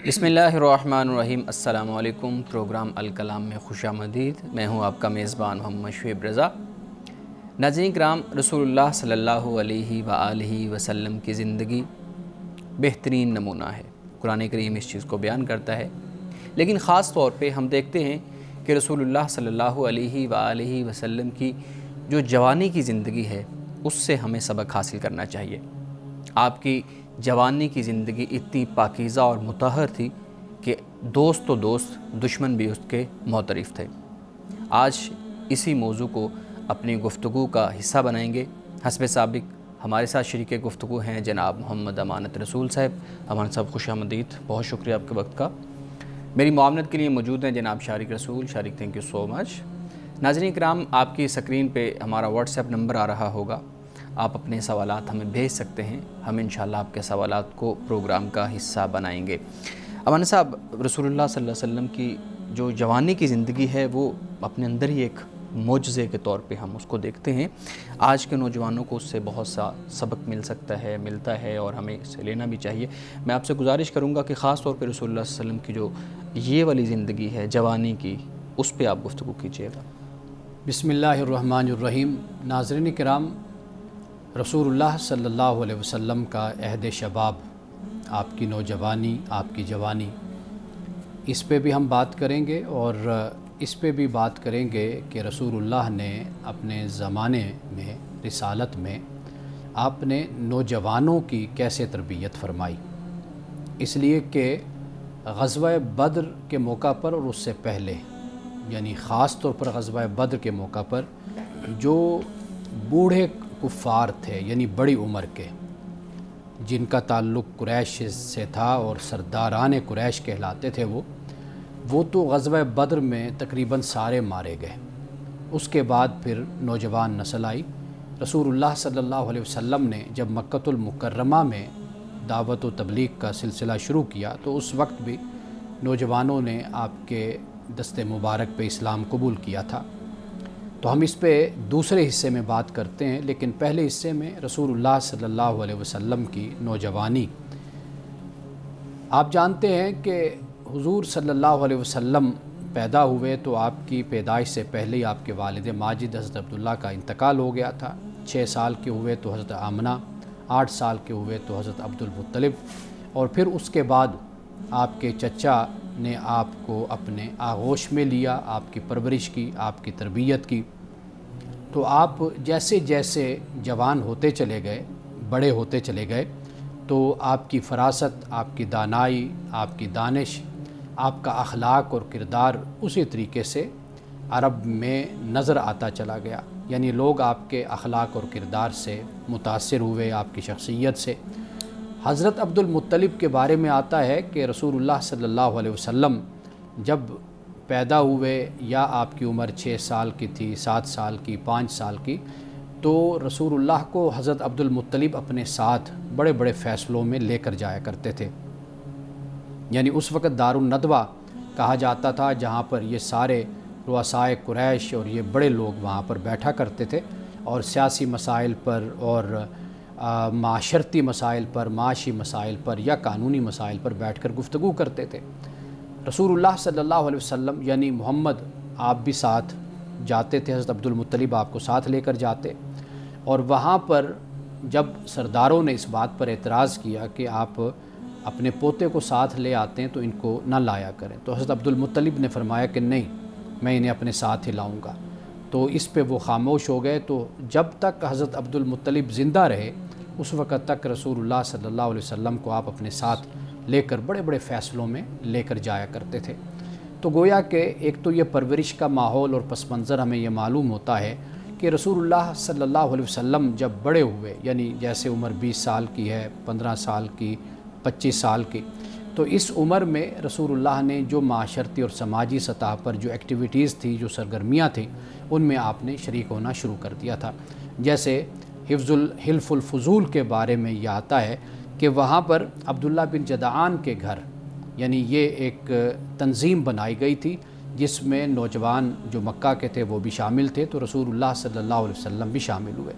بسم اللہ الرحمن الرحیم۔ السلام علیکم۔ پروگرام الکلام میں خوش آمدید۔ میں ہوں آپ کا میزبان محمد شعیب رضا۔ ناظرین کرام، رسول اللہ صلی اللہ علیہ وآلہ وسلم کی زندگی بہترین نمونہ ہے۔ قرآن کریم اس چیز کو بیان کرتا ہے، لیکن خاص طور پہ ہم دیکھتے ہیں کہ رسول اللہ صلی اللہ علیہ وآلہ وسلم کی جو جوانی کی زندگی ہے اس سے ہمیں سبق حاصل کرنا چاہیے۔ آپ کی جوانی کی زندگی اتنی پاکیزہ اور مطہر تھی کہ دوست تو دوست، دشمن بھی اس کے معترف تھے۔ آج اسی موضوع کو اپنی گفتگو کا حصہ بنائیں گے۔ حسب سابق ہمارے ساتھ شریک گفتگو ہیں جناب محمد امانت رسول صاحب۔ امانت صاحب خوش آمدید، بہت شکریہ آپ کے وقت کا۔ میری معاونت کے لیے موجود ہیں جناب شارق رسول۔ شارق تھینک یو سو مچ۔ ناظرین کرام، آپ کی سکرین پہ ہمارا واٹس ایپ نمبر آ رہا ہوگا، آپ اپنے سوالات ہمیں بھیج سکتے ہیں، ہم انشاءاللہ آپ کے سوالات کو پروگرام کا حصہ بنائیں گے۔ امانت صاحب، رسول اللہ صلی اللہ علیہ وسلم کی جو جوانی کی زندگی ہے وہ اپنے اندر ہی ایک معجزے کے طور پہ ہم اس کو دیکھتے ہیں۔ آج کے نوجوانوں کو اس سے بہت سا سبق ملتا ہے اور ہمیں اسے لینا بھی چاہیے۔ میں آپ سے گزارش کروں گا کہ خاص طور پہ رسول اللہ صلی اللہ علیہ وسلم کی جو یہ والی زندگی ہے جوانی کی، اس پہ آپ گفتگو کیجیے گا۔ بسم اللہ الرحمن الرحیم۔ ناظرین کرام، رسول اللہ صلی اللہ علیہ وسلم کا عہد شباب، آپ کی نوجوانی، آپ کی جوانی، اس پہ بھی ہم بات کریں گے، اور اس پہ بھی بات کریں گے کہ رسول اللہ نے اپنے زمانے میں، رسالت میں، آپ نے نوجوانوں کی کیسے تربیت فرمائی۔ اس لیے کہ غزوہ بدر کے موقع پر اور اس سے پہلے، یعنی خاص طور پر غزوہ بدر کے موقع پر، جو بوڑھے کفار تھے، یعنی بڑی عمر کے، جن کا تعلق قریش سے تھا اور سرداران قریش کہلاتے تھے، وہ تو غزوہ بدر میں تقریباً سارے مارے گئے۔ اس کے بعد پھر نوجوان نسل آئی۔ رسول اللہ صلی اللہ علیہ وسلم نے جب مکۃ المکرمہ میں دعوت و تبلیغ کا سلسلہ شروع کیا تو اس وقت بھی نوجوانوں نے آپ کے دست مبارک پہ اسلام قبول کیا تھا۔ تو ہم اس پہ دوسرے حصے میں بات کرتے ہیں، لیکن پہلے حصے میں رسول اللہ صلی اللہ علیہ وسلم کی نوجوانی۔ آپ جانتے ہیں کہ حضور صلی اللہ علیہ وسلم پیدا ہوئے تو آپ کی پیدائش سے پہلے ہی آپ کے والد ماجد حضرت عبداللہ کا انتقال ہو گیا تھا۔ 6 سال کے ہوئے تو حضرت آمنہ، 8 سال کے ہوئے تو حضرت عبدالمطلب، اور پھر اس کے بعد آپ کے چچا نے آپ کو اپنے آغوش میں لیا، آپ کی پرورش کی، آپ کی تربیت کی۔ تو آپ جیسے جیسے جوان ہوتے چلے گئے، بڑے ہوتے چلے گئے، تو آپ کی فراست، آپ کی دانائی، آپ کی دانش، آپ کا اخلاق اور کردار اسی طریقے سے عرب میں نظر آتا چلا گیا۔ یعنی لوگ آپ کے اخلاق اور کردار سے متاثر ہوئے، آپ کی شخصیت سے۔ حضرت عبدالمطلب کے بارے میں آتا ہے کہ رسول اللہ صلی اللہ علیہ وسلم جب پیدا ہوئے، یا آپ کی عمر 6 سال کی تھی، 7 سال کی، 5 سال کی، تو رسول اللہ کو حضرت عبدالمطلب اپنے ساتھ بڑے بڑے فیصلوں میں لے کر جایا کرتے تھے۔ یعنی اس وقت دار الندوہ کہا جاتا تھا، جہاں پر یہ سارے رؤسائے قریش اور یہ بڑے لوگ وہاں پر بیٹھا کرتے تھے اور سیاسی مسائل پر اور معاشرتی مسائل پر، معاشی مسائل پر یا قانونی مسائل پر بیٹھ کر گفتگو کرتے تھے۔ رسول اللہ صلی اللہ علیہ وسلم یعنی محمد، آپ بھی ساتھ جاتے تھے، حضرت عبدالمطلب آپ کو ساتھ لے کر جاتے، اور وہاں پر جب سرداروں نے اس بات پر اعتراض کیا کہ آپ اپنے پوتے کو ساتھ لے آتے ہیں تو ان کو نہ لایا کریں، تو حضرت عبدالمطلب نے فرمایا کہ نہیں، میں انہیں اپنے ساتھ ہی لاؤں گا۔ تو اس پہ وہ خاموش ہو گئے۔ تو جب تک حضرت عبدالمطلب زندہ رہے اس وقت تک رسول اللہ صلی اللہ علیہ وسلم کو آپ اپنے ساتھ لے کر بڑے بڑے فیصلوں میں لے کر جایا کرتے تھے۔ تو گویا کہ ایک تو یہ پرورش کا ماحول اور پس منظر ہمیں یہ معلوم ہوتا ہے کہ رسول اللہ صلی اللہ علیہ وسلم جب بڑے ہوئے، یعنی جیسے عمر 20 سال کی ہے، 15 سال کی، 25 سال کی، تو اس عمر میں رسول اللہ نے جو معاشرتی اور سماجی سطح پر جو ایکٹیویٹیز تھی، جو سرگرمیاں تھیں، ان میں آپ نے شریک ہونا شروع کر دیا تھا۔ جیسے حلف الفضول کے بارے میں یہ آتا ہے کہ وہاں پر عبداللہ بن جدعان کے گھر، یعنی یہ ایک تنظیم بنائی گئی تھی جس میں نوجوان جو مکہ کے تھے وہ بھی شامل تھے، تو رسول اللہ صلی اللہ علیہ وسلم بھی شامل ہوئے۔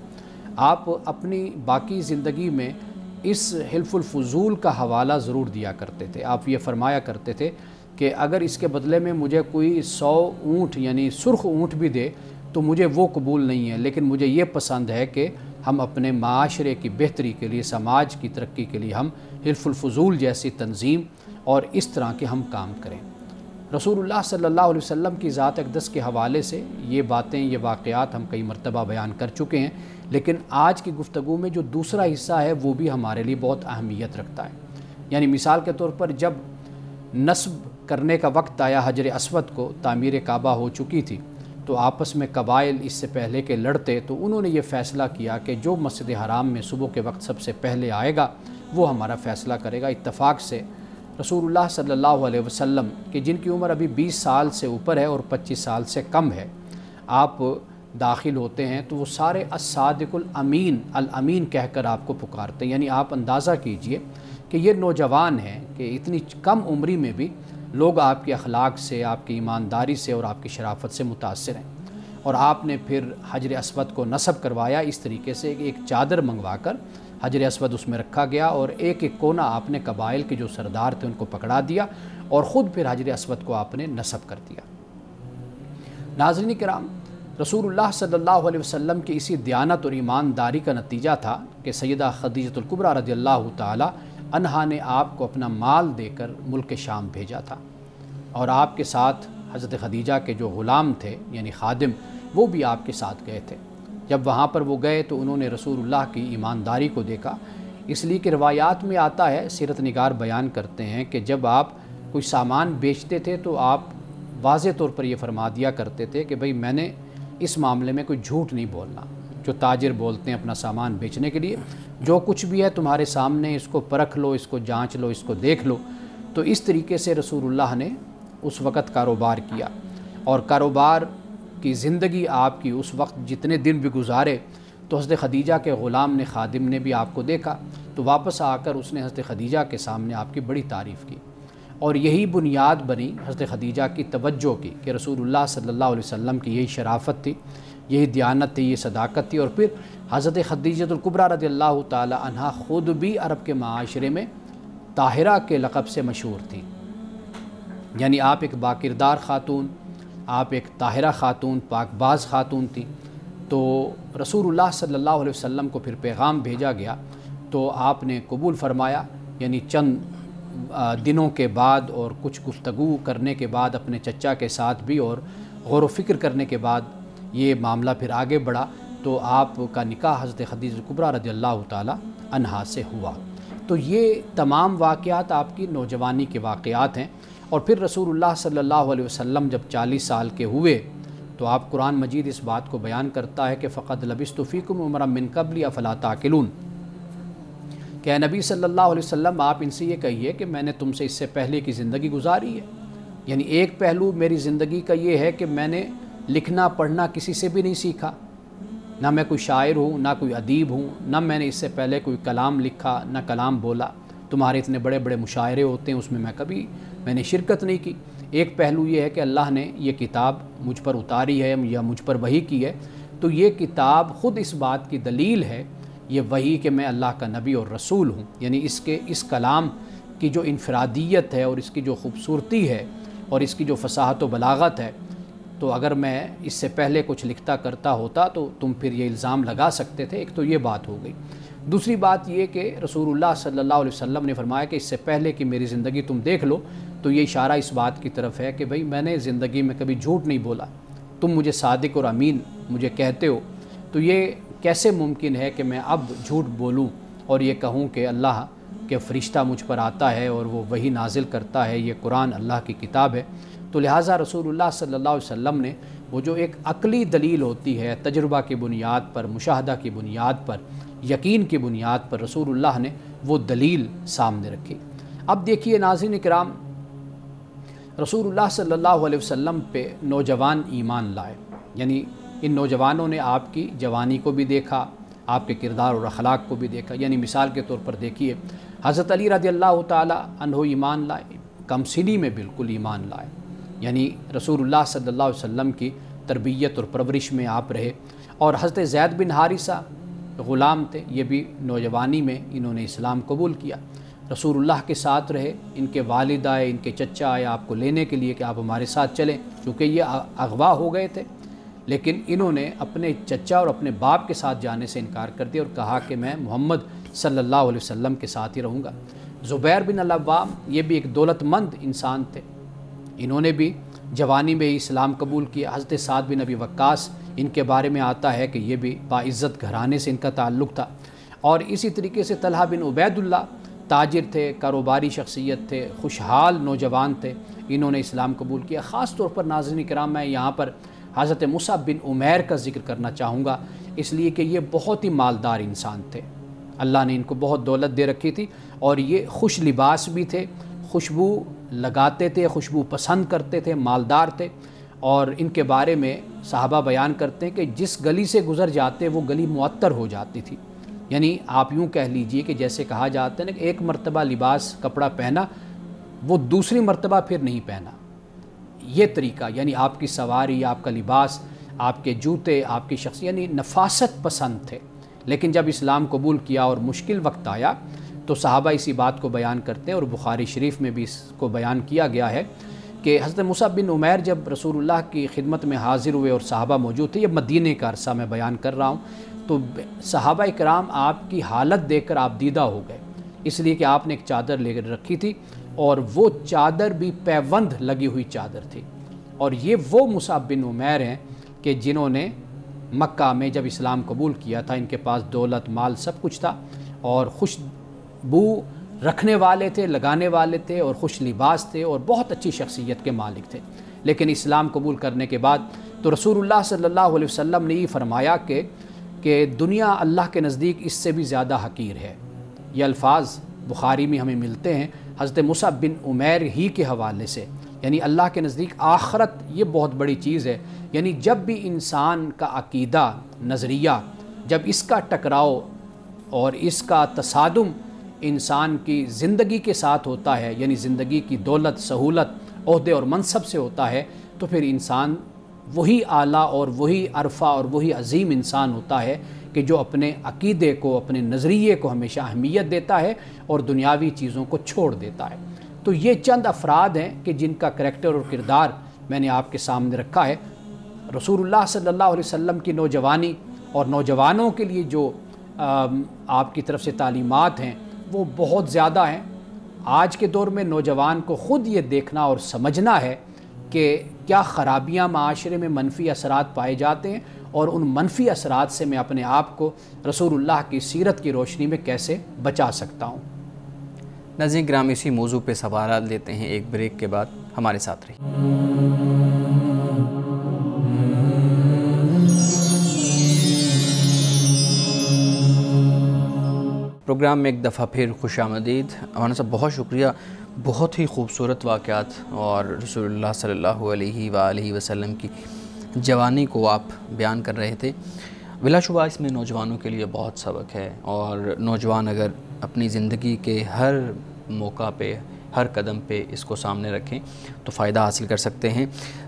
آپ اپنی باقی زندگی میں اس حلف الفضول کا حوالہ ضرور دیا کرتے تھے۔ آپ یہ فرمایا کرتے تھے کہ اگر اس کے بدلے میں مجھے کوئی 100 اونٹ یعنی سرخ اونٹ بھی دے تو مجھے وہ قبول نہیں ہے، لیکن مجھے یہ پسند ہے کہ ہم اپنے معاشرے کی بہتری کے لیے، سماج کی ترقی کے لیے ہم حلف الفضول جیسی تنظیم اور اس طرح کے ہم کام کریں۔ رسول اللہ صلی اللہ علیہ وسلم کی ذات اقدس کے حوالے سے یہ باتیں، یہ واقعات ہم کئی مرتبہ بیان کر چکے ہیں، لیکن آج کی گفتگو میں جو دوسرا حصہ ہے وہ بھی ہمارے لیے بہت اہمیت رکھتا ہے۔ یعنی مثال کے طور پر جب نصب کرنے کا وقت آیا حجر اسود کو، تعمیر کعبہ ہو چکی تھی، تو آپس میں قبائل اس سے پہلے کے لڑتے، تو انہوں نے یہ فیصلہ کیا کہ جو مسجد حرام میں صبح کے وقت سب سے پہلے آئے گا وہ ہمارا فیصلہ کرے گا۔ اتفاق سے رسول اللہ صلی اللہ علیہ وسلم کہ جن کی عمر ابھی 20 سال سے اوپر ہے اور 25 سال سے کم ہے، آپ داخل ہوتے ہیں تو وہ سارے الصادق الامین کہہ کر آپ کو پکارتے ہیں۔ یعنی آپ اندازہ کیجئے کہ یہ نوجوان ہیں کہ اتنی کم عمری میں بھی لوگ آپ کے اخلاق سے، آپ کی ایمانداری سے اور آپ کی شرافت سے متاثر ہیں۔ اور آپ نے پھر حجر اسود کو نصب کروایا اس طریقے سے کہ ایک چادر منگوا کر حجر اسود اس میں رکھا گیا، اور ایک ایک کونا آپ نے قبائل کے جو سردار تھے ان کو پکڑا دیا اور خود پھر حجر اسود کو آپ نے نصب کر دیا۔ ناظرین کرام، رسول اللہ صلی اللہ علیہ وسلم کی اسی دیانت اور ایمانداری کا نتیجہ تھا کہ سیدہ خدیجہ الکبریٰ رضی اللہ تعالی عنہا نے آپ کو اپنا مال دے کر ملک شام بھیجا تھا، اور آپ کے ساتھ حضرت خدیجہ کے جو غلام تھے یعنی خادم، وہ بھی آپ کے ساتھ گئے تھے۔ جب وہاں پر وہ گئے تو انہوں نے رسول اللہ کی ایمانداری کو دیکھا، اس لیے کہ روایات میں آتا ہے، سیرت نگار بیان کرتے ہیں کہ جب آپ کوئی سامان بیچتے تھے تو آپ واضح طور پر یہ فرما دیا کرتے تھے کہ بھئی میں نے اس معاملے میں کوئی جھوٹ نہیں بولنا۔ جو تاجر بولتے ہیں اپنا سامان بیچنے کے لیے، جو کچھ بھی ہے تمہارے سامنے، اس کو پرکھ لو، اس کو جانچ لو، اس کو دیکھ لو۔ تو اس طریقے سے رسول اللہ نے اس وقت کاروبار کیا، اور کاروبار کی زندگی آپ کی اس وقت جتنے دن بھی گزارے تو حضرت خدیجہ کے غلام نے، خادم نے بھی آپ کو دیکھا، تو واپس آ کر اس نے حضرت خدیجہ کے سامنے آپ کی بڑی تعریف کی، اور یہی بنیاد بنی حضرت خدیجہ کی توجہ کی کہ رسول اللہ صلی اللہ علیہ وسلم کی یہی شرافت تھی، یہی دیانت تھی، یہ صداقت تھی۔ اور پھر حضرت خدیجہ الکبریٰ رضی اللہ تعالی عنہا خود بھی عرب کے معاشرے میں طاہرہ کے لقب سے مشہور تھی، یعنی آپ ایک باکردار خاتون، آپ ایک طاہرہ خاتون، پاک باز خاتون تھی۔ تو رسول اللہ صلی اللہ علیہ وسلم کو پھر پیغام بھیجا گیا تو آپ نے قبول فرمایا، یعنی چند دنوں کے بعد اور کچھ گفتگو کرنے کے بعد اپنے چچا کے ساتھ بھی اور غور و فکر کرنے کے بعد یہ معاملہ پھر آگے بڑھا، تو آپ کا نکاح حضرت خدیجہ الکبریٰ رضی اللہ تعالی عنہا سے ہوا۔ تو یہ تمام واقعات آپ کی نوجوانی کے واقعات ہیں۔ اور پھر رسول اللہ صلی اللہ علیہ وسلم جب 40 سال کے ہوئے تو آپ قرآن مجید اس بات کو بیان کرتا ہے کہ فقد لبثت فیکم عمرا من قبل افلا تعقلون، کہ اے نبی صلی اللہ علیہ وسلم آپ ان سے یہ کہیے کہ میں نے تم سے اس سے پہلے کی زندگی گزاری ہے۔ یعنی ایک پہلو میری زندگی کا یہ ہے کہ میں نے لکھنا پڑھنا کسی سے بھی نہیں سیکھا، نہ میں کوئی شاعر ہوں، نہ کوئی ادیب ہوں، نہ میں نے اس سے پہلے کوئی کلام لکھا، نہ کلام بولا۔ تمہارے اتنے بڑے بڑے مشاعرے ہوتے ہیں، اس میں میں نے شرکت نہیں کی۔ ایک پہلو یہ ہے کہ اللہ نے یہ کتاب مجھ پر اتاری ہے یا مجھ پر وحی کی ہے، تو یہ کتاب خود اس بات کی دلیل ہے، یہ وحی کہ میں اللہ کا نبی اور رسول ہوں۔ یعنی اس کلام کی جو انفرادیت ہے اور اس کی جو خوبصورتی ہے اور اس کی جو فصاحت و بلاغت ہے، تو اگر میں اس سے پہلے کچھ لکھتا کرتا ہوتا تو تم پھر یہ الزام لگا سکتے تھے۔ ایک تو یہ بات ہو گئی۔ دوسری بات یہ کہ رسول اللہ صلی اللہ علیہ وسلم نے فرمایا کہ اس سے پہلے کہ میری زندگی تم دیکھ لو، تو یہ اشارہ اس بات کی طرف ہے کہ بھئی میں نے زندگی میں کبھی جھوٹ نہیں بولا، تم مجھے صادق اور امین مجھے کہتے ہو، تو یہ کیسے ممکن ہے کہ میں اب جھوٹ بولوں اور یہ کہوں کہ اللہ کے فرشتہ مجھ پر آتا ہے اور وہ وحی نازل کرتا ہے، یہ قرآن اللہ کی کتاب ہے۔ تو لہٰذا رسول اللہ صلی اللہ علیہ وسلم نے وہ جو ایک عقلی دلیل ہوتی ہے، تجربہ کی بنیاد پر، مشاہدہ کی بنیاد پر، یقین کی بنیاد پر رسول اللہ نے وہ دلیل سامنے رکھی۔ اب دیکھیے ناظرین کرام، رسول اللہ صلی اللہ علیہ وسلم پہ نوجوان ایمان لائے، یعنی ان نوجوانوں نے آپ کی جوانی کو بھی دیکھا، آپ کے کردار اور اخلاق کو بھی دیکھا۔ یعنی مثال کے طور پر دیکھیے حضرت علی رضی اللہ تعالی عنہ ایمان لائے، کم سنی میں بالکل ایمان لائے، یعنی رسول اللہ صلی اللہ علیہ وسلم کی تربیت اور پرورش میں آپ رہے۔ اور حضرت زید بن حارثہ غلام تھے، یہ بھی نوجوانی میں انہوں نے اسلام قبول کیا، رسول اللہ کے ساتھ رہے، ان کے والد آئے، ان کے چچا آئے آپ کو لینے کے لیے کہ آپ ہمارے ساتھ چلیں، چونکہ یہ اغوا ہو گئے تھے، لیکن انہوں نے اپنے چچا اور اپنے باپ کے ساتھ جانے سے انکار کر دیا اور کہا کہ میں محمد صلی اللہ علیہ وسلم کے ساتھ ہی رہوں گا۔ زبیر بن العوام یہ بھی ایک دولت مند انسان تھے، انہوں نے بھی جوانی میں اسلام قبول کیا۔ حضرت سعد بن ابی وقاص ان کے بارے میں آتا ہے کہ یہ بھی باعزت گھرانے سے ان کا تعلق تھا، اور اسی طریقے سے طلحہ بن عبید اللہ تاجر تھے، کاروباری شخصیت تھے، خوشحال نوجوان تھے، انہوں نے اسلام قبول کیا۔ خاص طور پر ناظرین کرام میں یہاں پر حضرت مصعب بن عمیر کا ذکر کرنا چاہوں گا، اس لیے کہ یہ بہت ہی مالدار انسان تھے، اللہ نے ان کو بہت دولت دے رکھی تھی، اور یہ خوش لباس بھی تھے، خوشبو لگاتے تھے، خوشبو پسند کرتے تھے، مالدار تھے، اور ان کے بارے میں صحابہ بیان کرتے ہیں کہ جس گلی سے گزر جاتے وہ گلی معطر ہو جاتی تھی، یعنی آپ یوں کہہ لیجئے کہ جیسے کہا جاتا ہے نا کہ ایک مرتبہ لباس کپڑا پہنا وہ دوسری مرتبہ پھر نہیں پہنا، یہ طریقہ، یعنی آپ کی سواری، آپ کا لباس، آپ کے جوتے، آپ کی شخصیت، یعنی نفاست پسند تھے۔ لیکن جب اسلام قبول کیا اور مشکل وقت آیا تو صحابہ اسی بات کو بیان کرتے ہیں، اور بخاری شریف میں بھی اس کو بیان کیا گیا ہے کہ حضرت مصعب بن عمیر جب رسول اللہ کی خدمت میں حاضر ہوئے اور صحابہ موجود تھے، یہ مدینے کا عرصہ میں بیان کر رہا ہوں، تو صحابہ اکرام آپ کی حالت دیکھ کر آپ دیدہ ہو گئے، اس لیے کہ آپ نے ایک چادر لے کر رکھی تھی، اور وہ چادر بھی پیوند لگی ہوئی چادر تھی، اور یہ وہ مصعب بن عمیر ہیں کہ جنہوں نے مکہ میں جب اسلام قبول کیا تھا، ان کے پاس دولت مال سب کچھ تھا، اور خوشبو رکھنے والے تھے، لگانے والے تھے، اور خوش لباس تھے، اور بہت اچھی شخصیت کے مالک تھے۔ لیکن اسلام قبول کرنے کے بعد تو رسول اللہ صلی اللہ علیہ وسلم نے یہ فرمایا کہ دنیا اللہ کے نزدیک اس سے بھی زیادہ حقیر ہے۔ یہ الفاظ بخاری میں ہمیں ملتے ہیں حضرت مصعب بن عمیر ہی کے حوالے سے، یعنی اللہ کے نزدیک آخرت یہ بہت بڑی چیز ہے، یعنی جب بھی انسان کا عقیدہ، نظریہ، جب اس کا ٹکراؤ اور اس کا تصادم انسان کی زندگی کے ساتھ ہوتا ہے، یعنی زندگی کی دولت، سہولت، عہدے اور منصب سے ہوتا ہے، تو پھر انسان وہی اعلیٰ اور وہی عرفہ اور وہی عظیم انسان ہوتا ہے کہ جو اپنے عقیدے کو، اپنے نظریے کو ہمیشہ اہمیت دیتا ہے اور دنیاوی چیزوں کو چھوڑ دیتا ہے۔ تو یہ چند افراد ہیں کہ جن کا کریکٹر اور کردار میں نے آپ کے سامنے رکھا ہے۔ رسول اللہ صلی اللہ علیہ وسلم کی نوجوانی اور نوجوانوں کے لیے جو آپ کی طرف سے تعلیمات ہیں وہ بہت زیادہ ہیں۔ آج کے دور میں نوجوان کو خود یہ دیکھنا اور سمجھنا ہے کہ کیا خرابیاں معاشرے میں منفی اثرات پائے جاتے ہیں، اور ان منفی اثرات سے میں اپنے آپ کو رسول اللہ کی سیرت کی روشنی میں کیسے بچا سکتا ہوں۔ ناظرین کرام، اسی موضوع پہ سوالات لیتے ہیں ایک بریک کے بعد، ہمارے ساتھ رہیے۔ پروگرام میں ایک دفعہ پھر خوش آمدید۔ مولانا صاحب بہت شکریہ، بہت ہی خوبصورت واقعات اور رسول اللہ صلی اللہ علیہ وآلہ وسلم کی جوانی کو آپ بیان کر رہے تھے۔ بلا شبہ اس میں نوجوانوں کے لیے بہت سبق ہے، اور نوجوان اگر اپنی زندگی کے ہر موقع پہ، ہر قدم پہ اس کو سامنے رکھیں تو فائدہ حاصل کر سکتے ہیں۔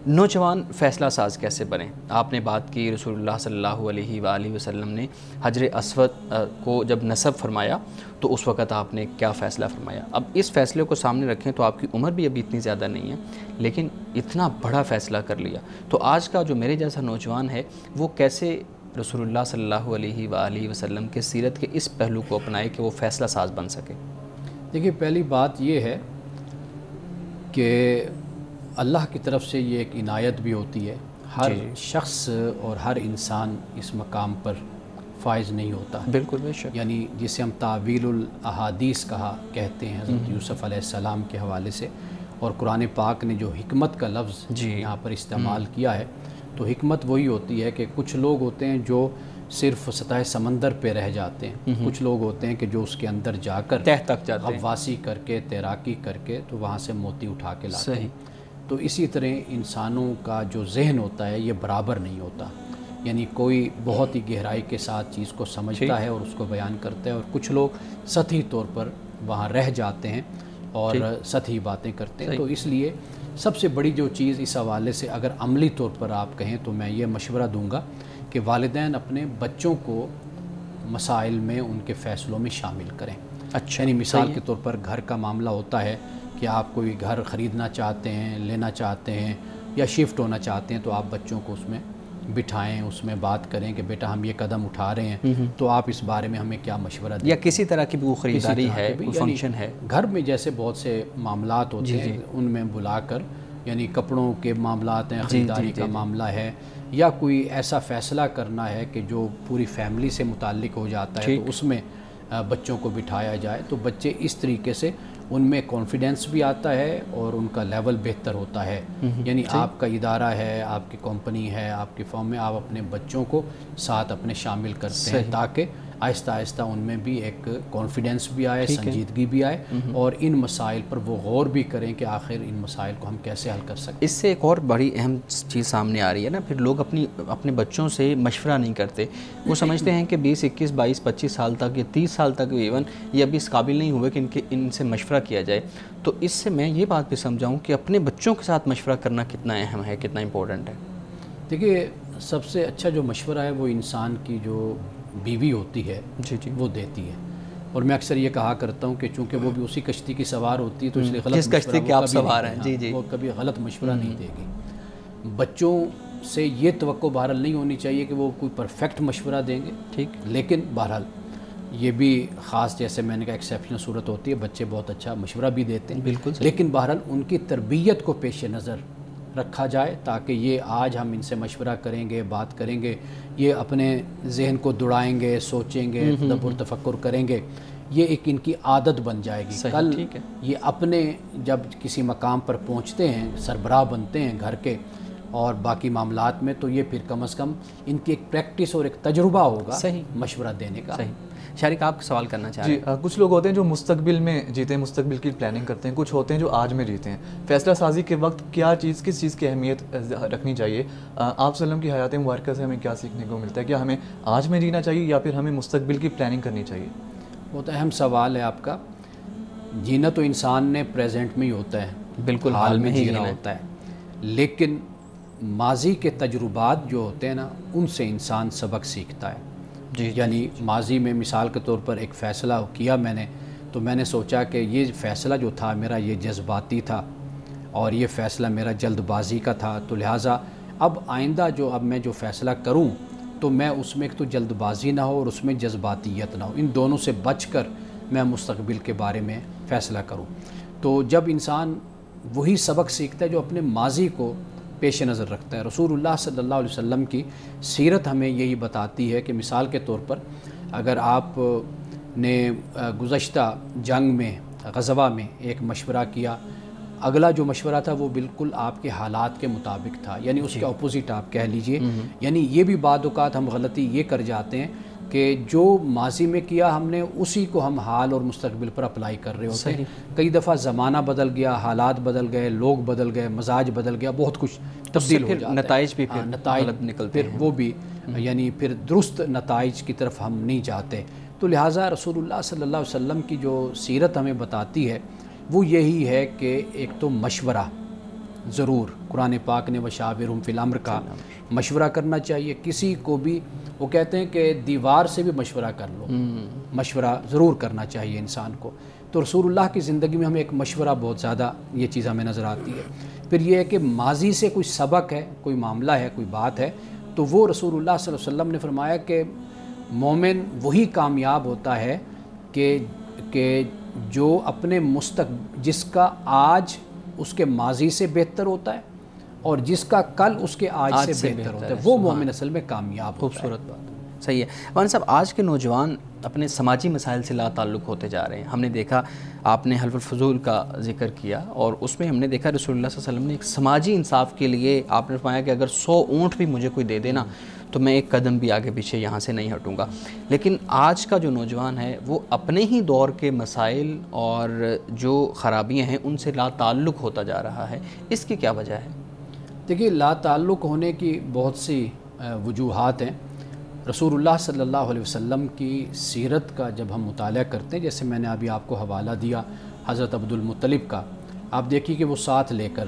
نوجوان فیصلہ ساز کیسے بنیں؟ آپ نے بات کی رسول اللہ صلی اللہ علیہ وآلہ وسلم نے حجر اسود کو جب نصب فرمایا تو اس وقت آپ نے کیا فیصلہ فرمایا؟ اب اس فیصلے کو سامنے رکھیں تو آپ کی عمر بھی ابھی اتنی زیادہ نہیں ہے، لیکن اتنا بڑا فیصلہ کر لیا، تو آج کا جو میرے جیسا نوجوان ہے وہ کیسے رسول اللہ صلی اللہ علیہ وآلہ وسلم کے سیرت کے اس پہلو کو اپنائے کہ وہ فیصلہ ساز بن سکے؟ دیکھیے، پہلی بات یہ ہے کہ اللہ کی طرف سے یہ ایک عنایت بھی ہوتی ہے، ہر شخص اور ہر انسان اس مقام پر فائز نہیں ہوتا۔ بالکل بے شک، یعنی جسے ہم تعویل الاحادیث کہتے ہیں حضرت یوسف علیہ السلام کے حوالے سے، اور قرآن پاک نے جو حکمت کا لفظ یہاں پر استعمال کیا ہے، تو حکمت وہی ہوتی ہے کہ کچھ لوگ ہوتے ہیں جو صرف سطح سمندر پہ رہ جاتے ہیں، کچھ لوگ ہوتے ہیں کہ جو اس کے اندر جا کر تہ تک جاتے ہیں، غواصی کر کے، تیراکی کر کے تو وہاں سے موتی اٹھا کے لاتے ہیں۔ تو اسی طرح انسانوں کا جو ذہن ہوتا ہے یہ برابر نہیں ہوتا، یعنی کوئی بہت ہی گہرائی کے ساتھ چیز کو سمجھتا ہے اور اس کو بیان کرتا ہے، اور کچھ لوگ سطحی طور پر وہاں رہ جاتے ہیں اور سطحی باتیں کرتے ہیں۔ تو اس لیے سب سے بڑی جو چیز اس حوالے سے اگر عملی طور پر آپ کہیں تو میں یہ مشورہ دوں گا کہ والدین اپنے بچوں کو مسائل میں ان کے فیصلوں میں شامل کریں۔ اچھا، یعنی مثال کے طور پر گھر کا معاملہ ہوتا ہے کہ آپ کوئی گھر خریدنا چاہتے ہیں، لینا چاہتے ہیں یا شفٹ ہونا چاہتے ہیں، تو آپ بچوں کو اس میں بٹھائیں، اس میں بات کریں کہ بیٹا ہم یہ قدم اٹھا رہے ہیں تو آپ اس بارے میں ہمیں کیا مشورہ دیں، یا کسی طرح کی بھی وہ خریداری ہے، کوئی فنکشن ہے، گھر میں جیسے بہت سے معاملات ہوتے ہیں ان میں بلا کر، یعنی کپڑوں کے معاملات ہیں، خریداری کا معاملہ ہے، یا کوئی ایسا فیصلہ کرنا ہے کہ جو پوری فیملی سے متعلق ہو جاتا ہے، تو اس میں بچوں کو بٹھایا جائے، تو بچے اس طریقے سے ان میں کانفیڈنس بھی آتا ہے اور ان کا لیول بہتر ہوتا ہے۔ یعنی آپ کا ادارہ ہے، آپ کی کمپنی ہے، آپ کی فرم میں آپ اپنے بچوں کو ساتھ اپنے شامل کرتے ہیں تاکہ آہستہ آہستہ ان میں بھی ایک کانفیڈنس بھی آئے، سنجیدگی بھی آئے، اور ان مسائل پر وہ غور بھی کریں کہ آخر ان مسائل کو ہم کیسے حل کر سکتے ہیں۔ اس سے ایک اور بڑی اہم چیز سامنے آ رہی ہے نا، پھر لوگ اپنے بچوں سے مشورہ نہیں کرتے، وہ سمجھتے ہیں کہ 20 21 22 25 سال تک یا 30 سال تک ایون یہ ابھی اس قابل نہیں ہوئے کہ ان سے مشورہ کیا جائے۔ تو اس سے میں یہ بات بھی سمجھاؤں کہ اپنے بچوں کے ساتھ مشورہ کرنا کتنا اہم ہے، کتنا امپورٹنٹ ہے۔ دیکھیے، سب سے اچھا جو مشورہ ہے وہ انسان کی جو بیوی ہوتی ہے وہ دیتی ہے، اور میں اکثر یہ کہا کرتا ہوں کہ چونکہ وہ بھی اسی کشتی کی سوار ہوتی ہے تو اس لیے غلط جس کشتی کے آپ سوار ہیں، وہ کبھی غلط مشورہ نہیں دے گی۔ بچوں سے یہ توقع بہرحال نہیں ہونی چاہیے کہ وہ کوئی پرفیکٹ مشورہ دیں گے، ٹھیک، لیکن بہرحال یہ بھی خاص، جیسے میں نے کہا ایکسیپشنل صورت ہوتی ہے، بچے بہت اچھا مشورہ بھی دیتے ہیں، بالکل، لیکن بہرحال ان کی تربیت کو پیش نظر رکھا جائے تاکہ یہ آج ہم ان سے مشورہ کریں گے، بات کریں گے، یہ اپنے ذہن کو دوڑائیں گے، سوچیں گے، تدبر تفکر کریں گے، یہ ایک ان کی عادت بن جائے گی۔ کل یہ اپنے جب کسی مقام پر پہنچتے ہیں، سربراہ بنتے ہیں گھر کے اور باقی معاملات میں، تو یہ پھر کم از کم ان کی ایک پریکٹس اور ایک تجربہ ہوگا مشورہ دینے کا۔ شارق، آپ سوال کرنا چاہ رہے ہیں؟ کچھ لوگ ہوتے ہیں جو مستقبل میں جیتے ہیں، مستقبل کی پلاننگ کرتے ہیں، کچھ ہوتے ہیں جو آج میں جیتے ہیں۔ فیصلہ سازی کے وقت کس چیز کی اہمیت رکھنی چاہیے؟ آپ صلی اللہ علیہ وسلم کی حیات مبارکہ سے ہمیں کیا سیکھنے کو ملتا ہے؟ کیا ہمیں آج میں جینا چاہیے یا پھر ہمیں مستقبل کی پلاننگ کرنی چاہیے؟ بہت اہم سوال ہے آپ کا۔ جینا تو انسان نے پریزنٹ میں ہی ہوتا ہے، بالکل حال میں جینا ہوتا ہے، لیکن ماضی کے تجربات جو ہوتے ہیں نا، ان سے انسان سبق سیکھتا ہے۔ یعنی ماضی میں مثال کے طور پر ایک فیصلہ کیا میں نے، تو میں نے سوچا کہ یہ فیصلہ جو تھا میرا یہ جذباتی تھا اور یہ فیصلہ میرا جلد بازی کا تھا، تو لہٰذا اب آئندہ اب میں جو فیصلہ کروں تو میں اس میں ایک تو جلد بازی نہ ہو اور اس میں جذباتیت نہ ہو، ان دونوں سے بچ کر میں مستقبل کے بارے میں فیصلہ کروں۔ تو جب انسان وہی سبق سیکھتا ہے جو اپنے ماضی کو پیش نظر رکھتا ہے۔ رسول اللہ صلی اللہ علیہ وسلم کی سیرت ہمیں یہی بتاتی ہے کہ مثال کے طور پر اگر آپ نے گزشتہ جنگ میں، غزوہ میں ایک مشورہ کیا، اگلا جو مشورہ تھا وہ بالکل آپ کے حالات کے مطابق تھا، یعنی اس کے اپوزٹ آپ کہہ لیجئے، یعنی یہ بھی بعض اوقات ہم غلطی یہ کر جاتے ہیں کہ جو ماضی میں کیا ہم نے اسی کو ہم حال اور مستقبل پر اپلائی کر رہے ہوتے ہیں۔ کئی دفعہ زمانہ بدل گیا، حالات بدل گئے، لوگ بدل گئے، مزاج بدل گیا، بہت کچھ تبدیل ہو جاتا ہے، نتائج بھی غلط نکلتے ہیں، پھر وہ بھی یعنی پھر درست نتائج کی طرف ہم نہیں جاتے۔ تو لہٰذا رسول اللہ صلی اللہ علیہ وسلم کی جو سیرت ہمیں بتاتی ہے وہ یہی ہے کہ ایک تو مشورہ ضرور، قرآن پاک نے وشاورہم فی الامر کا مشورہ کرنا چاہیے، کسی کو بھی، وہ کہتے ہیں کہ دیوار سے بھی مشورہ کر لو، مشورہ ضرور کرنا چاہیے انسان کو۔ تو رسول اللہ کی زندگی میں ہمیں ایک مشورہ بہت زیادہ یہ چیز ہمیں نظر آتی ہے۔ پھر یہ ہے کہ ماضی سے کوئی سبق ہے، کوئی معاملہ ہے، کوئی بات ہے، تو وہ رسول اللہ صلی اللہ علیہ وسلم نے فرمایا کہ مومن وہی کامیاب ہوتا ہے کہ جو اپنے جس کا آج اس کے ماضی سے بہتر ہوتا ہے اور جس کا کل اس کے آج سے بہتر ہوتا ہے، وہ مومن اصل میں کامیاب ہوتا ہے۔ خوبصورت بات، صحیح ہے۔ مولانا صاحب، آج کے نوجوان اپنے سماجی مسائل سے لا تعلق ہوتے جا رہے ہیں۔ ہم نے دیکھا، آپ نے حلف الفضول کا ذکر کیا اور اس میں ہم نے دیکھا رسول اللہ صلی اللہ علیہ وسلم نے ایک سماجی انصاف کے لیے آپ نے فرمایا کہ اگر 100 اونٹ بھی مجھے کوئی دے دینا تو میں ایک قدم بھی آگے پیچھے یہاں سے نہیں ہٹوں گا۔ لیکن آج کا جو نوجوان ہے وہ اپنے ہی دور کے مسائل اور جو خرابیاں ہیں ان سے لا تعلق ہوتا جا رہا ہے، اس کی کیا وجہ ہے؟ دیکھیے، لا تعلق ہونے کی بہت سی وجوہات ہیں۔ رسول اللہ صلی اللہ علیہ وسلم کی سیرت کا جب ہم مطالعہ کرتے ہیں، جیسے میں نے ابھی آپ کو حوالہ دیا حضرت عبد المطلب کا، آپ دیکھیے کہ وہ ساتھ لے کر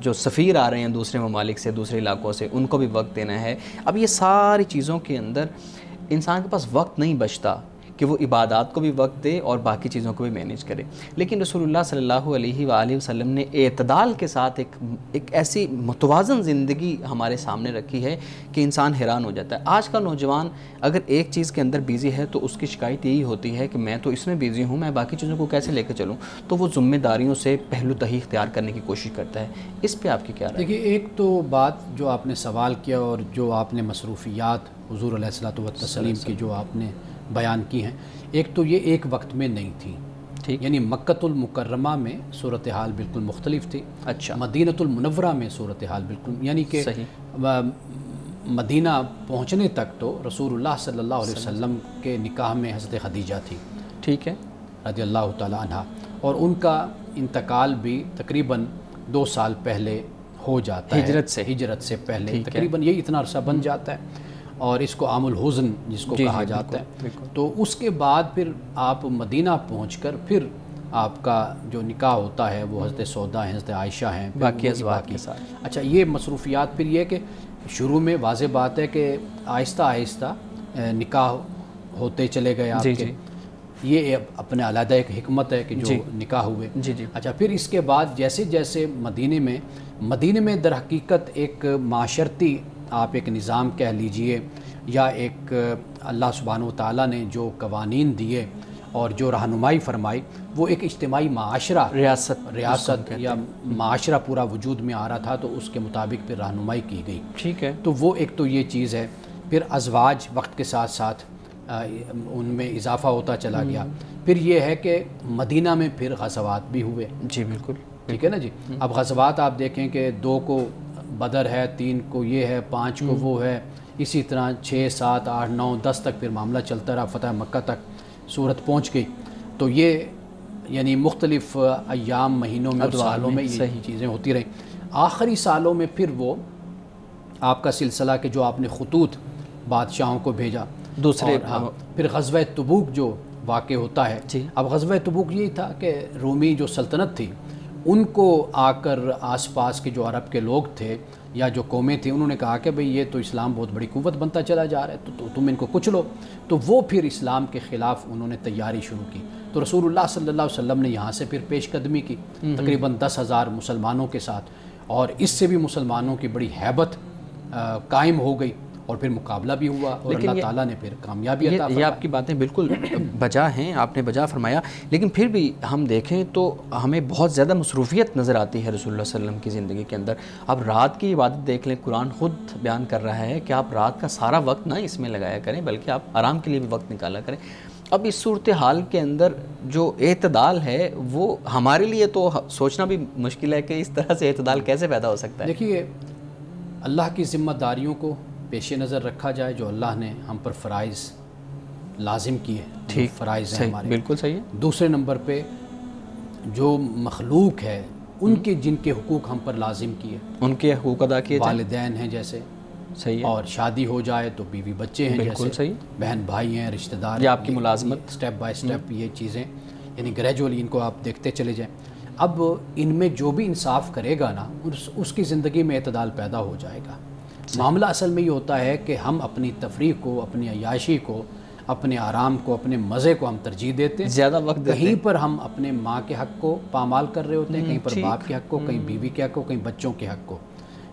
جو سفیر آ رہے ہیں دوسرے ممالک سے، دوسرے علاقوں سے، ان کو بھی وقت دینا ہے. اب یہ ساری چیزوں کے اندر انسان کے پاس وقت نہیں بچتا کہ وہ عبادات کو بھی وقت دے اور باقی چیزوں کو بھی مینیج کرے. لیکن رسول اللہ صلی اللہ علیہ وآلہ وسلم نے اعتدال کے ساتھ ایک ایسی متوازن زندگی ہمارے سامنے رکھی ہے کہ انسان حیران ہو جاتا ہے. آج کا نوجوان اگر ایک چیز کے اندر بیزی ہے تو اس کی شکایت یہی ہوتی ہے کہ میں تو اس میں بیزی ہوں، میں باقی چیزوں کو کیسے لے کے چلوں. تو وہ ذمہ داریوں سے پہلو تہی اختیار کرنے کی کوشش کرتا ہے. اس پہ آپ کی کیا رائے؟ دیکھیے، ایک تو بات جو آپ نے سوال کیا اور جو آپ نے مصروفیات حضور علیہ الصلوۃ والتسلیم کی جو آپ نے بیان کی ہیں، ایک تو یہ ایک وقت میں نہیں تھی. ٹھیک. یعنی مکۃ المکرمہ میں صورتحال بالکل مختلف تھی. اچھا. مدینۃ المنورہ میں صورتحال بالکل، یعنی کہ مدینہ پہنچنے تک تو رسول اللہ صلی اللہ علیہ وسلم کے نکاح میں حضرت خدیجہ تھی. ٹھیک ہے. رضی اللہ تعالیٰ عنہ، اور ان کا انتقال بھی تقریباً 2 سال پہلے ہو جاتا ہے، ہجرت سے پہلے تقریباً یہ اتنا عرصہ بن جاتا ہے، اور اس کو عام الحزن جس کو کہا جاتا ہے. تو اس کے بعد پھر آپ مدینہ پہنچ کر پھر آپ کا جو نکاح ہوتا ہے وہ حضرت سودا ہیں، حضرت عائشہ ہیں، باقی ازواج کے ساتھ. اچھا، یہ مصروفیات پھر یہ کہ شروع میں واضح بات ہے کہ آہستہ آہستہ نکاح ہوتے چلے گئے آپ کے. یہ اپنے علیحدہ ایک حکمت ہے کہ جو نکاح ہوئے. اچھا، پھر اس کے بعد جیسے جیسے مدینے میں در حقیقت ایک معاشرتی آپ ایک نظام کہہ لیجئے، یا ایک اللہ سبحانہ و تعالیٰ نے جو قوانین دیے اور جو رہنمائی فرمائی، وہ ایک اجتماعی معاشرہ، ریاست یا معاشرہ پورا وجود میں آ رہا تھا، تو اس کے مطابق پھر رہنمائی کی گئی. ٹھیک ہے. تو وہ ایک تو یہ چیز ہے. پھر ازواج وقت کے ساتھ ساتھ ان میں اضافہ ہوتا چلا گیا. پھر یہ ہے کہ مدینہ میں پھر غزوات بھی ہوئے. جی بالکل. ٹھیک ہے نا جی. اب غزوات آپ دیکھیں کہ 2 کو بدر ہے، 3 کو یہ ہے، 5 کو وہ ہے، اسی طرح 6 7 8 9 10 تک پھر معاملہ چلتا رہا، فتح مکہ تک صورت پہنچ گئی. تو یہ یعنی مختلف ایام، مہینوں میں اور سالوں میں یہ چیزیں ہوتی رہیں. آخری سالوں میں پھر وہ آپ کا سلسلہ کہ جو آپ نے خطوط بادشاہوں کو بھیجا دوسرے. پھر غزوہ تبوک جو واقع ہوتا ہے. اب غزوہ تبوک یہی تھا کہ رومی جو سلطنت تھی ان کو آ کر آس پاس کے جو عرب کے لوگ تھے یا جو قومیں تھیں، انہوں نے کہا کہ بھئی یہ تو اسلام بہت بڑی قوت بنتا چلا جا رہا ہے، تو تم ان کو کچھ لو. تو وہ پھر اسلام کے خلاف انہوں نے تیاری شروع کی. تو رسول اللہ صلی اللہ علیہ وسلم نے یہاں سے پھر پیش قدمی کی تقریباً 10,000 مسلمانوں کے ساتھ، اور اس سے بھی مسلمانوں کی بڑی ہیبت قائم ہو گئی، اور پھر مقابلہ بھی ہوا، اور اللہ تعالیٰ نے پھر کامیابی عطا فرمائی. یہ آپ کی باتیں بالکل بجا ہیں، آپ نے بجا فرمایا. لیکن پھر بھی ہم دیکھیں تو ہمیں بہت زیادہ مصروفیت نظر آتی ہے رسول اللہ صلی اللہ علیہ وسلم کی زندگی کے اندر. اب رات کی عبادت دیکھ لیں، قرآن خود بیان کر رہا ہے کہ آپ رات کا سارا وقت نہ اس میں لگایا کریں، بلکہ آپ آرام کے لیے بھی وقت نکالا کریں. اب اس صورتحال کے اندر جو اعتدال ہے وہ ہمارے لیے تو سوچنا بھی مشکل ہے کہ اس طرح سے اعتدال کیسے پیدا ہو سکتا ہے. دیکھیے، اللہ کی ذمہ داریوں کو پیش نظر رکھا جائے جو اللہ نے ہم پر فرائض لازم کیے، ٹھیک فرائض ہیں ہمارے، بالکل صحیح ہے. دوسرے نمبر پہ جو مخلوق ہے ان کے جن کے حقوق ہم پر لازم کیے، ان کے حقوق ادا کیے، والدین ہیں جیسے، صحیح ہے، اور شادی ہو جائے تو بیوی بچے ہیں بالکل جیسے، صحیح، بہن بھائی ہیں، رشتہ دار، یا آپ کی ملازمت، سٹیپ بائی سٹیپ یہ چیزیں یعنی گریجولی ان کو آپ دیکھتے چلے جائیں. اب ان میں جو بھی انصاف کرے گا نا، اس کی زندگی میں اعتدال پیدا ہو جائے گا. معاملہ اصل میں یہ ہوتا ہے کہ ہم اپنی تفریح کو، اپنی عیاشی کو، اپنے آرام کو، اپنے مزے کو ہم ترجیح دیتے ہیں، زیادہ وقت دیتے ہیں. کہیں پر ہم اپنے ماں کے حق کو پامال کر رہے ہوتے ہیں، کہیں پر باپ کے حق کو، کہیں بیوی کے حق کو، کہیں بچوں کے حق کو.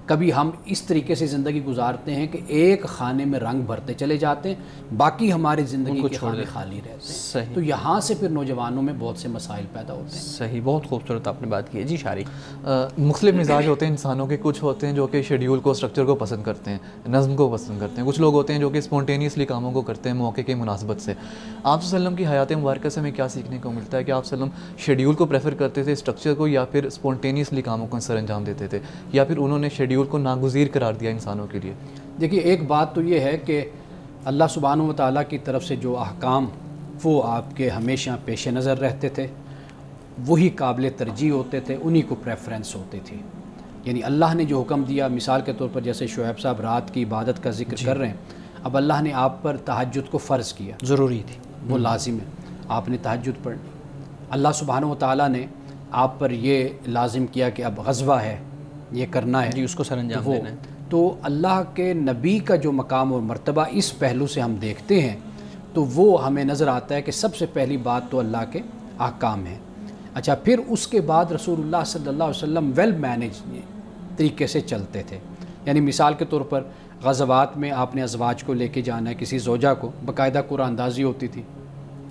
کبھی ہم اس طریقے سے زندگی گزارتے ہیں کہ ایک خانے میں رنگ بھرتے چلے جاتے ہیں، باقی ہماری زندگی کے خانے خالی رہتے ہیں. تو یہاں سے پھر نوجوانوں میں بہت سے مسائل پیدا ہوتے ہیں. صحیح، بہت خوبصورت آپ نے بات کی ہے. جی شاری، مختلف مزاج ہوتے ہیں انسانوں کے. کچھ ہوتے ہیں جو کہ شیڈیول کو، اسٹرکچر کو پسند کرتے ہیں، نظم کو پسند کرتے ہیں. کچھ لوگ ہوتے ہیں جو کہ اسپونٹینیسلی کاموں کو کرتے ہیں موقع کی مناسبت سے. آپ صلی اللہ علیہ وسلم کی حیات مبارکہ سے ہمیں کیا سیکھنے کو ملتا ہے کہ آپ صلی اللہ علیہ وسلم شیڈیول کو پریفر کرتے تھے، اسٹرکچر کو، یا پھر اسپونٹینیسلی کاموں کو سر انجام دیتے تھے، یا پھر انہوں نے شیڈیول کو ناگزیر قرار دیا انسانوں کے لیے؟ دیکھیے، ایک بات تو یہ ہے کہ اللہ سبحانہ و تعالیٰ کی طرف سے جو احکام وہ آپ کے ہمیشہ پیش نظر رہتے تھے، وہی قابل ترجیح ہوتے تھے، انہی کو پریفرنس ہوتی تھی. یعنی اللہ نے جو حکم دیا، مثال کے طور پر جیسے شعیب صاحب رات کی عبادت کا ذکر کر رہے ہیں، اب اللہ نے آپ پر تہجد کو فرض کیا، ضروری تھی، وہ لازم ہے، آپ نے تہجد پڑھنی. اللہ سبحانہ و تعالیٰ نے آپ پر یہ لازم کیا کہ اب غزوہ ہے، یہ کرنا ہے جی، اس کو سر انجام دینا ہے. تو اللہ کے نبی کا جو مقام اور مرتبہ اس پہلو سے ہم دیکھتے ہیں تو وہ ہمیں نظر آتا ہے کہ سب سے پہلی بات تو اللہ کے احکام ہیں. اچھا، پھر اس کے بعد رسول اللہ صلی اللہ علیہ وسلم ویل مینیج طریقے سے چلتے تھے. یعنی مثال کے طور پر غزوات میں آپ نے ازواج کو لے کے جانا ہے، کسی زوجہ کو باقاعدہ قرآن اندازی ہوتی تھی،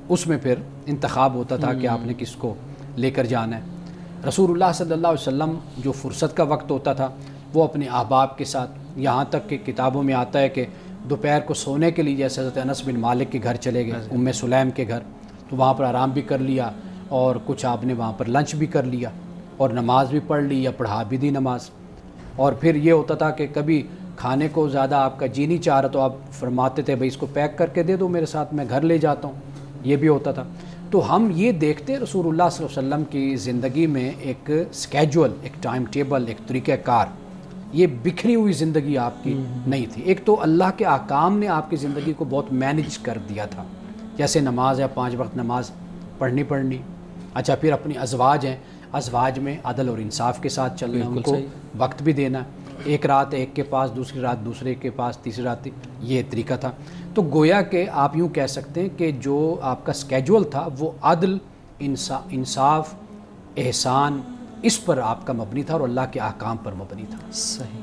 اس میں پھر انتخاب ہوتا تھا کہ آپ نے کس کو لے کر جانا ہے. رسول اللہ صلی اللہ علیہ وسلم جو فرصت کا وقت ہوتا تھا وہ اپنے احباب کے ساتھ، یہاں تک کہ کتابوں میں آتا ہے کہ دوپہر کو سونے کے لیے جیسے حضرت انس بن مالک کے گھر چلے گئے، ام سلیم کے گھر، تو وہاں پر آرام بھی کر لیا اور کچھ آپ نے وہاں پر لنچ بھی کر لیا اور نماز بھی پڑھ لی یا پڑھا بھی دی نماز. اور پھر یہ ہوتا تھا کہ کبھی کھانے کو زیادہ آپ کا جی نہیں چاہ رہا تو آپ فرماتے تھے بھائی اس کو پیک کر کے دے دو میرے ساتھ، میں گھر لے جاتا ہوں. یہ بھی ہوتا تھا. تو ہم یہ دیکھتے رسول اللہ صلی اللہ علیہ وسلم کی زندگی میں ایک سکیجول، ایک ٹائم ٹیبل، ایک طریقہ کار، یہ بکھری ہوئی زندگی آپ کی نہیں تھی. ایک تو اللہ کے احکام نے آپ کی زندگی کو بہت مینیج کر دیا تھا، جیسے نماز ہے، 5 وقت نماز پڑھنی. اچھا، پھر اپنی ازواج ہیں، ازواج میں عدل اور انصاف کے ساتھ چلنا، ان کو وقت بھی دینا. ایک رات ایک کے پاس، دوسری رات دوسرے کے پاس، تیسری رات، یہ طریقہ تھا. تو گویا کہ آپ یوں کہہ سکتے ہیں کہ جو آپ کا سکیجول تھا وہ عدل، انصاف، احسان، اس پر آپ کا مبنی تھا اور اللہ کے احکام پر مبنی تھا. صحیح.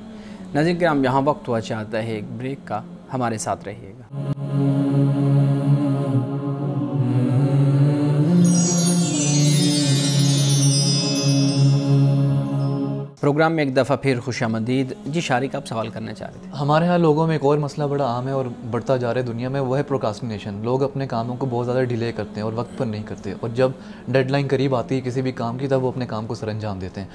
ناظرین کرام، یہاں وقت ہوا چاہتا ہے ایک بریک کا، ہمارے ساتھ رہیے گا. پروگرام میں ایک دفعہ پھر خوش آمدید. جی شارق، آپ سوال کرنا چاہ رہے تھے. ہمارے ہاں لوگوں میں ایک اور مسئلہ بڑا عام ہے اور بڑھتا جا رہا ہے دنیا میں، وہ ہے پروکاسٹینیشن. لوگ اپنے کاموں کو بہت زیادہ ڈیلے کرتے ہیں اور وقت پر نہیں کرتے، اور جب ڈیڈ لائن قریب آتی ہے کسی بھی کام کی تب وہ اپنے کام کو سر انجام دیتے ہیں.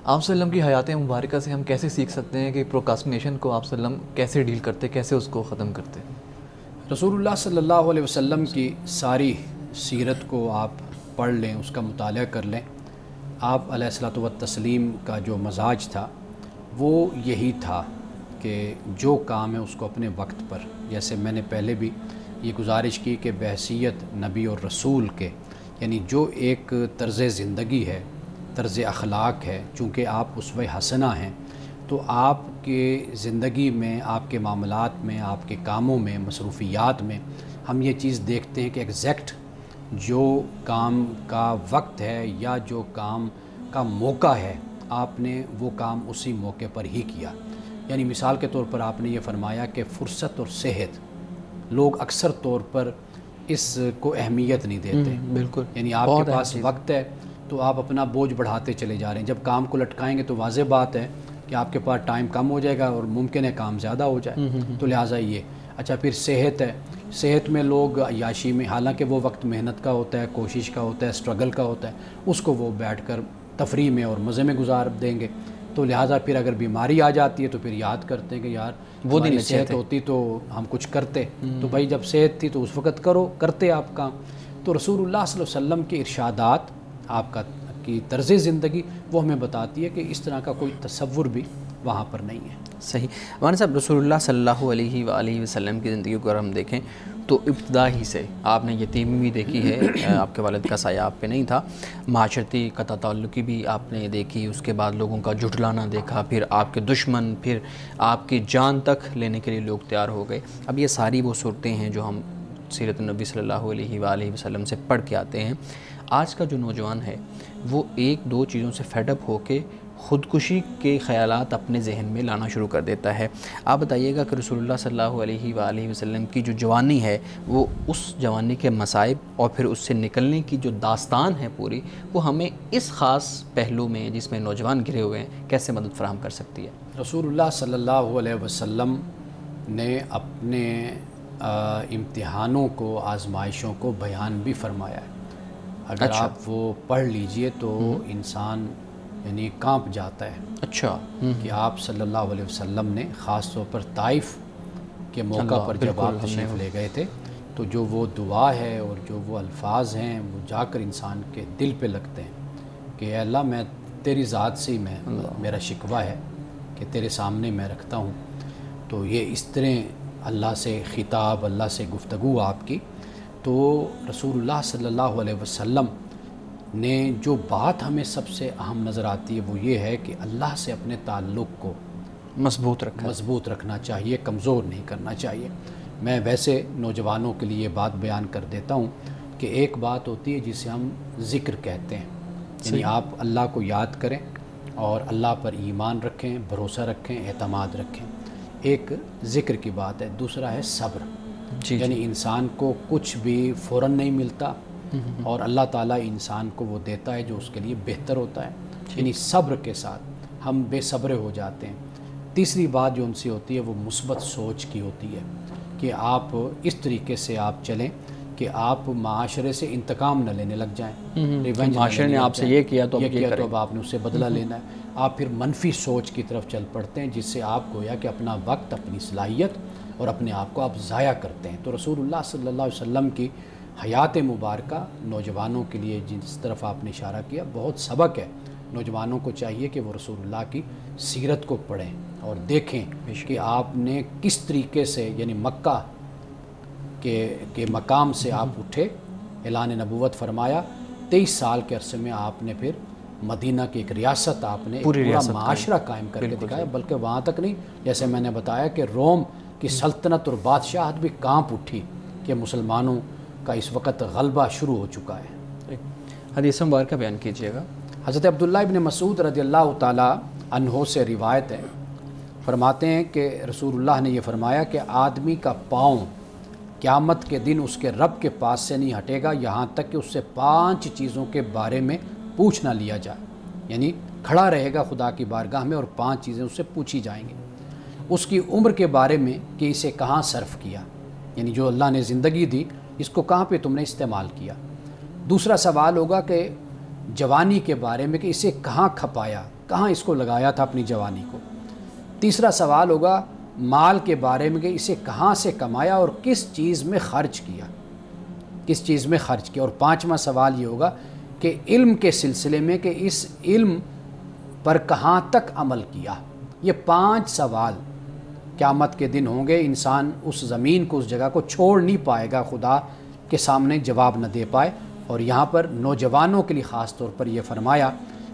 آپ صلی اللہ علیہ وسلم کی حیات مبارکہ سے ہم کیسے سیکھ سکتے ہیں کہ پروکاسٹینیشن کو آپ صلی اللہ علیہ وسلم کیسے ڈیل کرتے، کیسے اس کو ختم کرتے؟ رسول اللہ صلی اللہ علیہ وسلم کی ساری سیرت کو آپ پڑھ لیں، اس کا مطالعہ کر لیں. آپ علیہ الصلوۃ والتسلیم کا جو مزاج تھا وہ یہی تھا کہ جو کام ہے اس کو اپنے وقت پر، جیسے میں نے پہلے بھی یہ گزارش کی کہ بحیثیت نبی اور رسول کے، یعنی جو ایک طرز زندگی ہے، طرز اخلاق ہے، چونکہ آپ اسوہ حسنہ ہیں تو آپ کے زندگی میں، آپ کے معاملات میں، آپ کے کاموں میں، مصروفیات میں ہم یہ چیز دیکھتے ہیں کہ ایگزیکٹ جو کام کا وقت ہے یا جو کام کا موقع ہے آپ نے وہ کام اسی موقع پر ہی کیا. یعنی مثال کے طور پر آپ نے یہ فرمایا کہ فرصت اور صحت، لوگ اکثر طور پر اس کو اہمیت نہیں دیتے. بالکل. یعنی آپ کے پاس وقت ہے تو آپ اپنا بوجھ بڑھاتے چلے جا رہے ہیں. جب کام کو لٹکائیں گے تو واضح بات ہے کہ آپ کے پاس ٹائم کم ہو جائے گا اور ممکن ہے کام زیادہ ہو جائے. تو لہٰذا یہ. اچھا، پھر صحت ہے. صحت میں لوگ عیاشی میں، حالانکہ وہ وقت محنت کا ہوتا ہے، کوشش کا ہوتا ہے، اسٹرگل کا ہوتا ہے، اس کو وہ بیٹھ کر تفریح میں اور مزے میں گزار دیں گے. تو لہٰذا پھر اگر بیماری آ جاتی ہے تو پھر یاد کرتے ہیں کہ یار وہ دن صحت ہوتی تو ہم کچھ کرتے. تو بھائی جب صحت تھی تو اس وقت کرتے آپ کام. تو رسول اللہ صلی اللہ علیہ وسلم کے ارشادات، آپ کی طرز زندگی وہ ہمیں بتاتی ہے کہ اس طرح کا کوئی تصور بھی وہاں پر نہیں ہے. صحیح. مولانا صاحب، رسول اللہ صلی اللہ علیہ وآلہ وسلم کی زندگی کو اگر ہم دیکھیں تو ابتدا ہی سے آپ نے یتیمی بھی دیکھی ہے، آپ کے والد کا سایہ آپ پہ نہیں تھا، معاشرتی قطع تعلقی بھی آپ نے دیکھی، اس کے بعد لوگوں کا جھٹلانا دیکھا، پھر آپ کے دشمن، پھر آپ کی جان تک لینے کے لیے لوگ تیار ہو گئے. اب یہ ساری وہ صورتیں ہیں جو ہم سیرت النبی صلی اللہ علیہ وآلہ وسلم سے پڑھ کے آتے ہیں. آج کا جو نوجوان ہے وہ 1-2 چیزوں سے فیڈ اپ ہو کے خودکشی کے خیالات اپنے ذہن میں لانا شروع کر دیتا ہے. آپ بتائیے گا کہ رسول اللہ صلی اللہ علیہ وآلہ وسلم کی جو جوانی ہے وہ اس جوانی کے مصائب اور پھر اس سے نکلنے کی جو داستان ہے پوری، وہ ہمیں اس خاص پہلو میں جس میں نوجوان گھرے ہوئے ہیں کیسے مدد فراہم کر سکتی ہے؟ رسول اللہ صلی اللہ علیہ وسلم نے اپنے امتحانوں کو، آزمائشوں کو بیان بھی فرمایا ہے. اگر آپ وہ پڑھ لیجئے تو انسان یعنی کانپ جاتا ہے. اچھا. کہ آپ صلی اللہ علیہ وسلم نے خاص طور پر طائف کے موقع پر جب آپ تشریف لے گئے تھے تو جو وہ دعا ہے اور جو وہ الفاظ ہیں وہ جا کر انسان کے دل پہ لگتے ہیں کہ اے اللہ، میں تیری ذات سے ہی میرا شکوہ ہے کہ تیرے سامنے میں رکھتا ہوں. تو یہ اس طرح اللہ سے خطاب، اللہ سے گفتگو آپ کی. تو رسول اللہ صلی اللہ علیہ وسلم نے جو بات ہمیں سب سے اہم نظر آتی ہے وہ یہ ہے کہ اللہ سے اپنے تعلق کو مضبوط رکھنا چاہیے، کمزور نہیں کرنا چاہیے۔ میں ویسے نوجوانوں کے لیے بات بیان کر دیتا ہوں کہ ایک بات ہوتی ہے جسے ہم ذکر کہتے ہیں، یعنی آپ اللہ کو یاد کریں اور اللہ پر ایمان رکھیں، بھروسہ رکھیں، اعتماد رکھیں، ایک ذکر کی بات ہے۔ دوسرا ہے صبر، یعنی انسان کو کچھ بھی فوراً نہیں ملتا اور اللہ تعالیٰ انسان کو وہ دیتا ہے جو اس کے لیے بہتر ہوتا ہے، یعنی صبر کے ساتھ ہم بے صبر ہو جاتے ہیں۔ تیسری بات جو ان سے ہوتی ہے وہ مثبت سوچ کی ہوتی ہے کہ آپ اس طریقے سے آپ چلیں کہ آپ معاشرے سے انتقام نہ لینے لگ جائیں، معاشرے نے آپ سے یہ کیا تو اب آپ نے اس سے بدلہ لینا ہے، آپ پھر منفی سوچ کی طرف چل پڑتے ہیں، جس سے آپ گویا کہ اپنا وقت، اپنی صلاحیت اور اپنے آپ کو آپ ضائع کرتے ہیں۔ تو رسول اللہ صلی اللہ علیہ وسلم کی حیات مبارکہ نوجوانوں کے لیے جس طرف آپ نے اشارہ کیا بہت سبق ہے۔ نوجوانوں کو چاہیے کہ وہ رسول اللہ کی سیرت کو پڑھیں اور دیکھیں کہ آپ نے کس طریقے سے، یعنی مکہ کے مقام سے آپ اٹھے، اعلان نبوت فرمایا، 23 سال کے عرصے میں آپ نے پھر مدینہ کی ایک ریاست آپ نے پورا معاشرہ قائم کر کے دکھایا، بلکہ وہاں تک نہیں، جیسے میں نے بتایا کہ روم کی سلطنت اور بادشاہت بھی کانپ اٹھی کہ مسلمانوں کا اس وقت غلبہ شروع ہو چکا ہے۔ حدیث مبارکہ بیان کیجیے گا۔ حضرت عبداللہ ابن مسعود رضی اللہ تعالی عنہ سے روایت ہے، فرماتے ہیں کہ رسول اللہ نے یہ فرمایا کہ آدمی کا پاؤں قیامت کے دن اس کے رب کے پاس سے نہیں ہٹے گا یہاں تک کہ اس سے 5 چیزوں کے بارے میں پوچھ نہ لیا جائے، یعنی کھڑا رہے گا خدا کی بارگاہ میں اور 5 چیزیں اس سے پوچھی جائیں گی۔ اس کی عمر کے بارے میں کہ اسے کہاں صرف کیا، یعنی جو اللہ نے زندگی دی اس کو کہاں پہ تم نے استعمال کیا۔ دوسرا سوال ہوگا کہ جوانی کے بارے میں کہ اسے کہاں کھپایا، کہاں اس کو لگایا تھا اپنی جوانی کو۔ تیسرا سوال ہوگا مال کے بارے میں کہ اسے کہاں سے کمایا اور کس چیز میں خرچ کیا، کس چیز میں خرچ کیا۔ اور 5واں سوال یہ ہوگا کہ علم کے سلسلے میں کہ اس علم پر کہاں تک عمل کیا۔ یہ 5 سوال قیامت کے دن ہوں گے، انسان اس زمین کو، اس جگہ کو چھوڑ نہیں پائے گا خدا کے سامنے جواب نہ دے پائے۔ اور یہاں پر نوجوانوں کے لیے خاص طور پر یہ فرمایا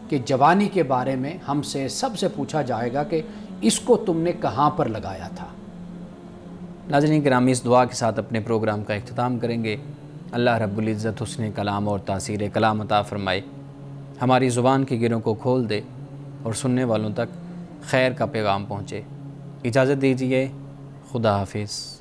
کہ جوانی کے بارے میں ہم سے سب سے پوچھا جائے گا کہ اس کو تم نے کہاں پر لگایا تھا۔ ناظرین گرامی، اس دعا کے ساتھ اپنے پروگرام کا اختتام کریں گے۔ اللہ رب العزت حسن کلام اور تاثیر کلام عطا فرمائے، ہماری زبان کی گروں کو کھول دے اور سننے والوں تک خیر کا پیغام پہنچے۔ اجازت دیجیے، خدا حافظ۔